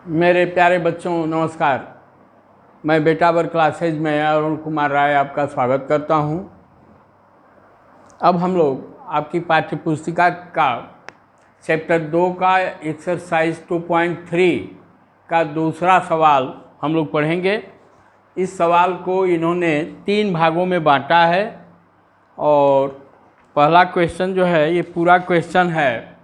मेरे प्यारे बच्चों नमस्कार। मैं बेटावर क्लासेज में अरुण कुमार राय आपका स्वागत करता हूं। अब हम लोग आपकी पाठ्य पुस्तिका का चैप्टर 2 का एक्सरसाइज 2.3 का दूसरा सवाल हम लोग पढ़ेंगे। इस सवाल को इन्होंने 3 भागों में बांटा है और पहला क्वेश्चन जो है ये पूरा क्वेश्चन है,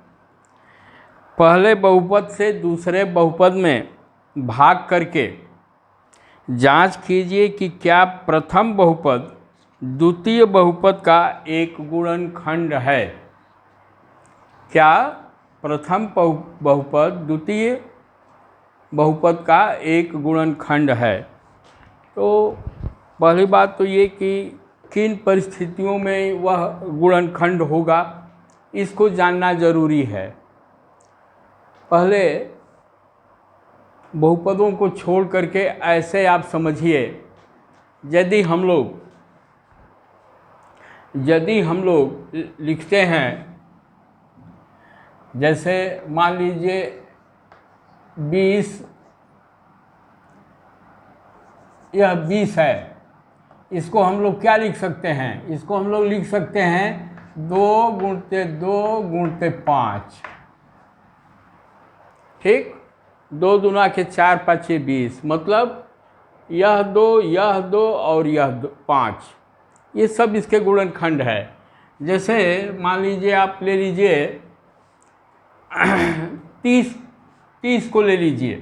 पहले बहुपद से दूसरे बहुपद में भाग करके जांच कीजिए कि क्या प्रथम बहुपद द्वितीय बहुपद का एक गुणनखंड है। क्या प्रथम बहुपद द्वितीय बहुपद का एक गुणनखंड है। तो पहली बात तो ये कि किन परिस्थितियों में वह गुणनखंड होगा, इसको जानना ज़रूरी है। पहले बहुपदों को छोड़ करके ऐसे आप समझिए, यदि हम लोग लिखते हैं, जैसे मान लीजिए 20, यह 20 है, इसको हम लोग क्या लिख सकते हैं, इसको हम लोग लिख सकते हैं 2 गुणते 2 गुणते 5। ठीक, 2 दूना के 4 5 20, मतलब यह 2 और यह 5, ये सब इसके गुणनखंड है। जैसे मान लीजिए आप ले लीजिए 30 को ले लीजिए,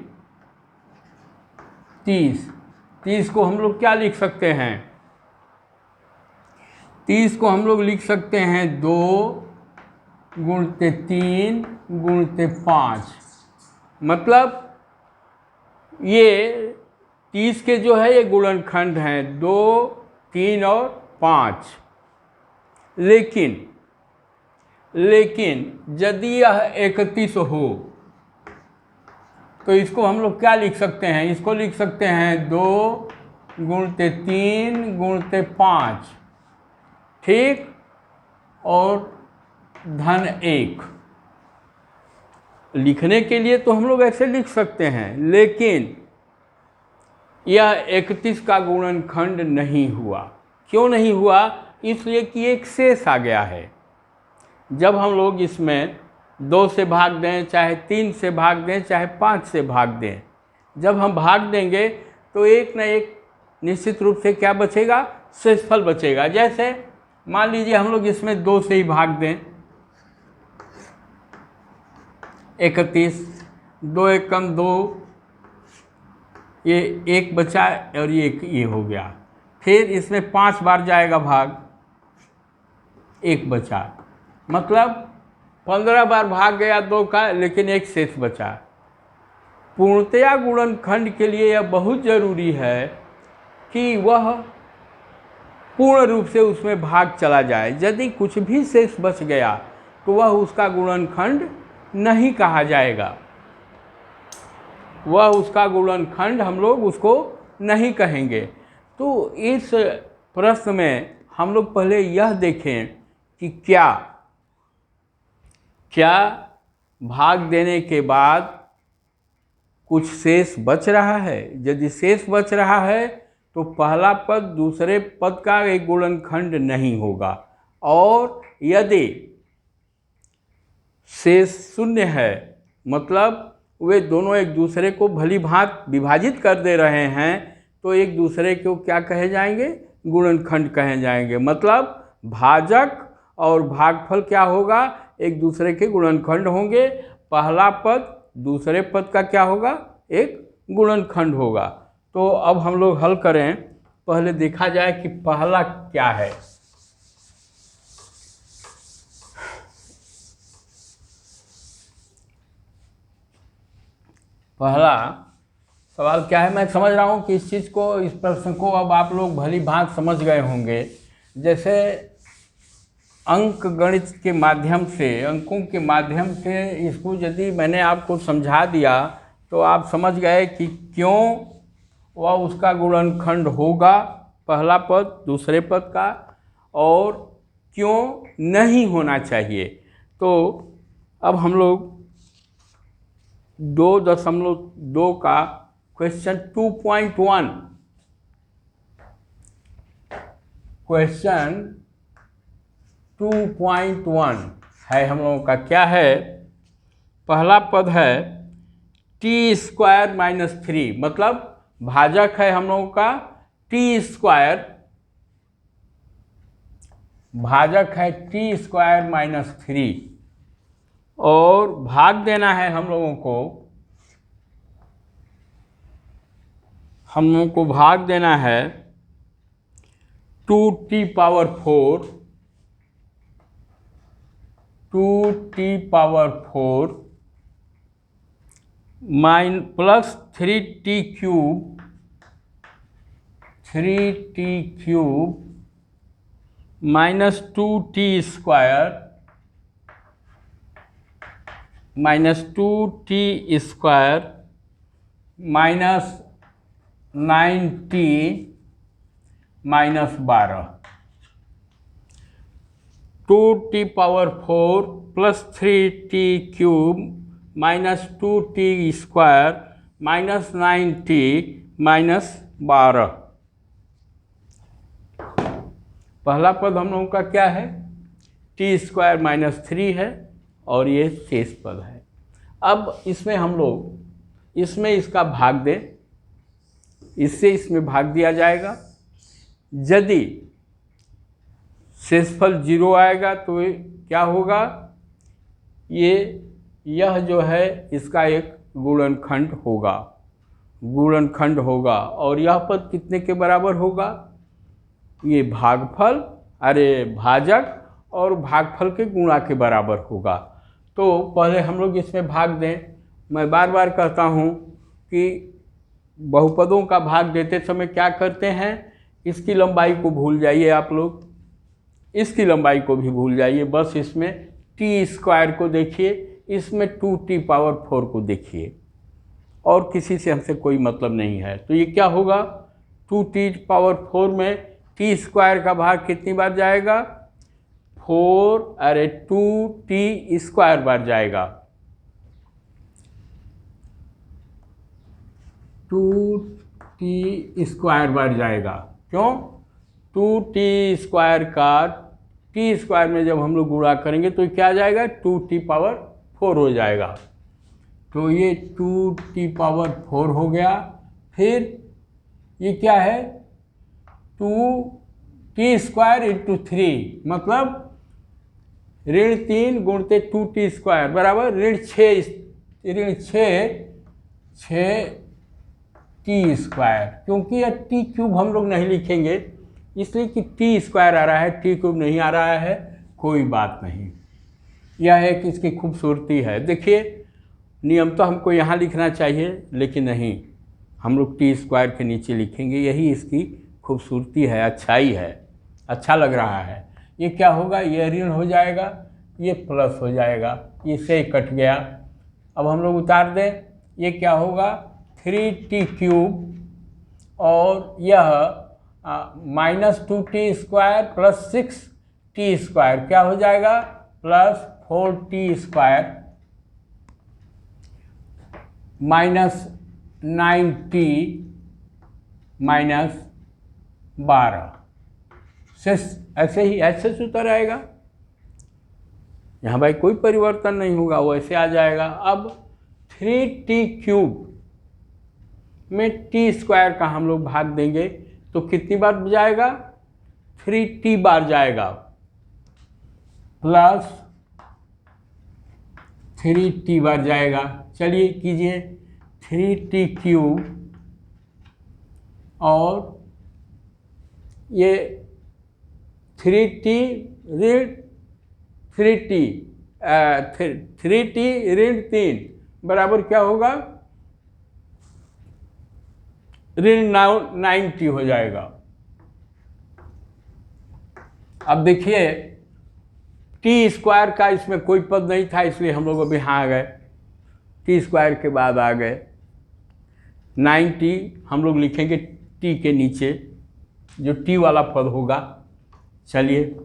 30 को हम लोग क्या लिख सकते हैं, 30 को हम लोग लिख सकते हैं 2 गुणते 3 गुणते 5। मतलब ये 30 के जो है ये गुणनखंड हैं 2 3 और 5। लेकिन यदि यह 31 हो तो इसको हम लोग क्या लिख सकते हैं, इसको लिख सकते हैं 2 गुणते 3 गुणते 5। ठीक, और धन 1 लिखने के लिए तो हम लोग ऐसे लिख सकते हैं, लेकिन यह 31 का गुणनखंड नहीं हुआ। क्यों नहीं हुआ? इसलिए कि एक शेष आ गया है। जब हम लोग इसमें 2 से भाग दें, चाहे 3 से भाग दें, चाहे 5 से भाग दें, जब हम भाग देंगे तो एक न एक निश्चित रूप से क्या बचेगा, शेषफल बचेगा। जैसे मान लीजिए हम लोग इसमें 2 से ही भाग दें, 31, 2 एकम 2, ये 1 बचा और ये हो गया। फिर इसमें 5 बार जाएगा भाग, 1 बचा, मतलब 15 बार भाग गया 2 का, लेकिन 1 शेष बचा। पूर्णतया गुणनखंड के लिए यह बहुत ज़रूरी है कि वह पूर्ण रूप से उसमें भाग चला जाए। यदि कुछ भी शेष बच गया तो वह उसका गुणनखंड नहीं कहा जाएगा, वह उसका गुणनखंड हम लोग उसको नहीं कहेंगे। तो इस प्रश्न में हम लोग पहले यह देखें कि क्या भाग देने के बाद कुछ शेष बच रहा है। यदि शेष बच रहा है तो पहला पद दूसरे पद का एक गुणनखंड नहीं होगा, और यदि शेष शून्य है, मतलब वे दोनों एक दूसरे को भली भांत विभाजित कर दे रहे हैं, तो एक दूसरे को क्या कहे जाएंगे, गुणनखंड कहे जाएंगे। मतलब भाजक और भागफल क्या होगा, एक दूसरे के गुणनखंड होंगे। पहला पद दूसरे पद का क्या होगा, एक गुणनखंड होगा। तो अब हम लोग हल करें, पहले देखा जाए कि पहला क्या है। पहला सवाल क्या है, मैं समझ रहा हूँ कि इस चीज़ को, इस प्रश्न को अब आप लोग भली भांत समझ गए होंगे। जैसे अंक गणित के माध्यम से, अंकों के माध्यम से इसको यदि मैंने आपको समझा दिया तो आप समझ गए कि क्यों वह उसका गुणनखंड होगा पहला पद दूसरे पद का, और क्यों नहीं होना चाहिए। तो अब हम लोग 2.2 का क्वेश्चन 2.1, क्वेश्चन 2.1 है हम लोगों का। क्या है? पहला पद है t² - 3, मतलब भाजक है हम लोगों का t², भाजक है t² - 3, और भाग देना है हम लोगों को भाग देना है 2t⁴ plus 3t³ minus 2t² minus 9t minus 12, 2t⁴ plus 3t³ minus 2t² minus 9t minus 12। पहला पद हम लोगों का क्या है? t² - 3 है, और ये शेष पद है। अब इसमें हम लोग इसका भाग दें, इससे इसमें भाग दिया जाएगा। यदि शेषफल 0 आएगा तो क्या होगा? यह जो है इसका एक गुणनखंड होगा, और यह पद कितने के बराबर होगा? ये भाजक और भागफल के गुणा के बराबर होगा। तो पहले हम लोग इसमें भाग दें। मैं बार बार कहता हूँ कि बहुपदों का भाग देते समय क्या करते हैं, इसकी लंबाई को भूल जाइए, आप लोग इसकी लंबाई को भी भूल जाइए, बस इसमें t² को देखिए, इसमें 2t⁴ को देखिए, और किसी से हमसे कोई मतलब नहीं है। तो ये क्या होगा? 2t⁴ में t² का भाग कितनी बार जाएगा? 2t² बार जाएगा, 2t² बार जाएगा। क्यों? 2t² का t² में जब हम लोग गुणा करेंगे तो क्या आ जाएगा? 2t⁴ हो जाएगा। तो ये 2t⁴ हो गया। फिर ये क्या है? 2t² × 3, मतलब -3 × 2t² बराबर -6t²। क्योंकि यह t³ हम लोग नहीं लिखेंगे, इसलिए कि t² आ रहा है, t³ नहीं आ रहा है, कोई बात नहीं। यह एक इसकी खूबसूरती है। देखिए, नियम तो हमको यहाँ लिखना चाहिए, लेकिन नहीं, हम लोग t² के नीचे लिखेंगे। यही इसकी खूबसूरती है, अच्छाई है, अच्छा लग रहा है। ये क्या होगा? ये ऋण हो जाएगा, ये प्लस हो जाएगा, इससे कट गया। अब हम लोग उतार दें, ये क्या होगा? 3t³ और यह -2t² प्लस 6t² क्या हो जाएगा? Plus 4t² minus 9t minus 12 से ऐसे सूत्र आएगा। यहाँ भाई कोई परिवर्तन नहीं होगा, वैसे आ जाएगा। अब 3t³ में t² का हम लोग भाग देंगे तो कितनी बार जाएगा? 3t बार जाएगा, प्लस 3t बार जाएगा। चलिए कीजिए, 3t³ और ये 3t ऋण 3 बराबर क्या होगा? ऋण 9t हो जाएगा। अब देखिए, t² का इसमें कोई पद नहीं था, इसलिए हम लोग अभी यहाँ आ गए, t² के बाद आ गए 9t। हम लोग लिखेंगे t के नीचे जो t वाला पद होगा। चलिए,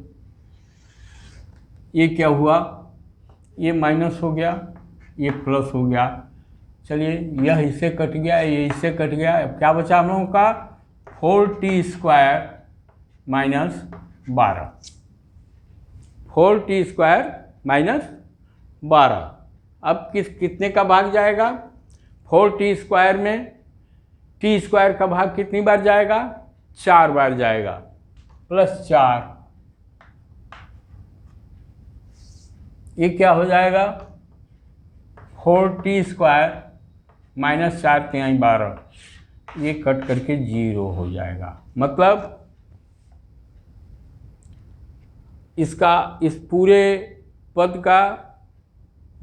ये क्या हुआ? ये माइनस हो गया, ये प्लस हो गया, चलिए यह इससे कट गया, ये इससे कट गया, अब क्या बचा हम लोगों का 4t square minus 12, 4t square minus 12। अब कितने का भाग जाएगा? 4t स्क्वायर में t स्क्वायर का भाग कितनी बार जाएगा? 4 बार जाएगा, प्लस 4, ये क्या हो जाएगा? 4t स्क्वायर माइनस 4 तिहाई 12, ये कट करके 0 हो जाएगा। मतलब इसका इस पूरे पद का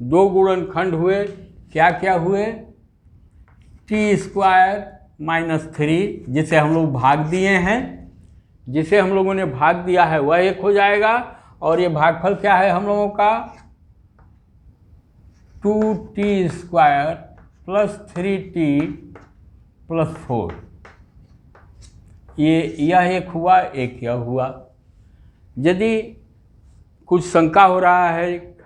2 गुणनखंड हुए, क्या क्या हुए? t स्क्वायर माइनस 3 जिसे हम लोग भाग दिए हैं, जिसे हम लोगों ने भाग दिया है वह 1 हो जाएगा, और ये भागफल क्या है हम लोगों का? 2t square plus 3t plus 4, यह 1 हुआ, एक यह हुआ। यदि कुछ शंका हो रहा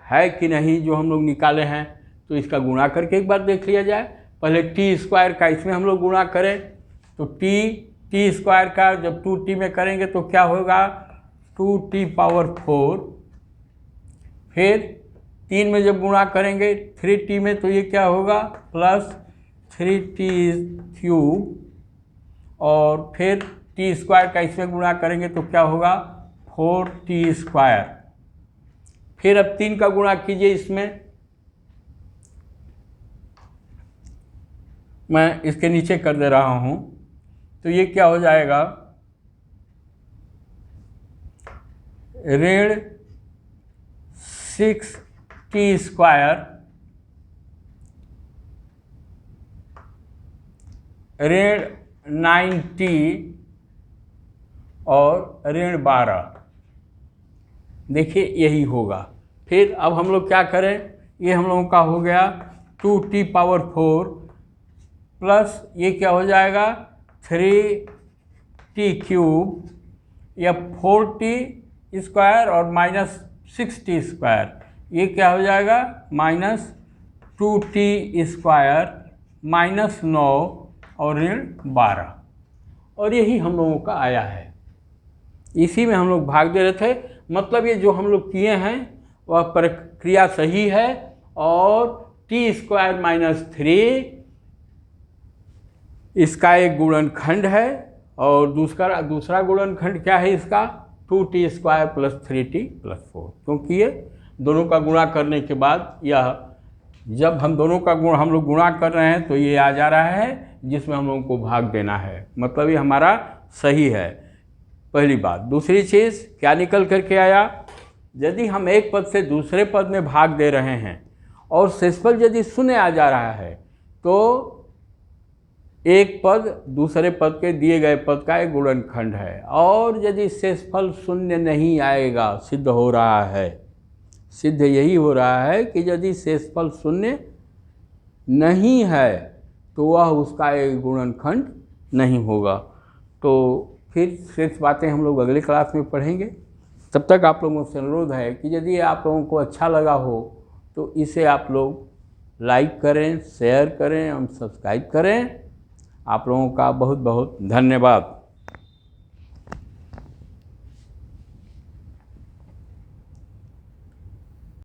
है कि नहीं जो हम लोग निकाले हैं, तो इसका गुणा करके एक बार देख लिया जाए। पहले टी स्क्वायर का इसमें हम लोग गुणा करें, तो टी स्क्वायर का जब 2t में करेंगे तो क्या होगा? 2t पावर 4, फिर 3 में जब गुणा करेंगे 3t में तो ये क्या होगा? प्लस 3t क्यूब, और फिर टी स्क्वायर का इसमें गुणा करेंगे तो क्या होगा? 4t square. फिर अब 3 का गुणा कीजिए इसमें, मैं इसके नीचे कर दे रहा हूँ, तो ये क्या हो जाएगा? ऋण 6t स्क्वायर ऋण 9t और ऋण 12, देखिए यही होगा। फिर अब हम लोग क्या करें? ये हम लोगों का हो गया 2t पावर 4 प्लस ये क्या हो जाएगा? 3t क्यूब या 4t स्क्वायर और माइनस 6t स्क्वायर, ये क्या हो जाएगा? माइनस 2t स्क्वायर माइनस 9 और ऋण 12, और यही हम लोगों का आया है। इसी में हम लोग भाग दे रहे थे। मतलब ये जो हम लोग किए हैं वह प्रक्रिया सही है, और टी स्क्वायर माइनस 3 इसका एक गुणनखंड है, और दूसरा गुणनखंड क्या है इसका? 2t square plus 3t plus 4, क्योंकि ये दोनों का गुणा करने के बाद यह, जब हम दोनों का हम लोग गुणा कर रहे हैं तो ये आ जा रहा है जिसमें हम लोगों को भाग देना है। मतलब ये हमारा सही है, पहली बात। दूसरी चीज़ क्या निकल करके आया? यदि हम एक पद से दूसरे पद में भाग दे रहे हैं और शेषफल यदि शून्य आ जा रहा है, तो एक पद दूसरे पद के दिए गए पद का एक गुणनखंड है, और यदि शेषफल शून्य नहीं आएगा, सिद्ध हो रहा है, सिद्ध यही हो रहा है कि यदि शेषफल शून्य नहीं है तो वह उसका एक गुणनखंड नहीं होगा। तो फिर शेष बातें हम लोग अगले क्लास में पढ़ेंगे। तब तक आप लोगों से अनुरोध है कि यदि आप लोगों को अच्छा लगा हो तो इसे आप लोग लाइक करें, शेयर करें और सब्सक्राइब करें। आप लोगों का बहुत बहुत धन्यवाद।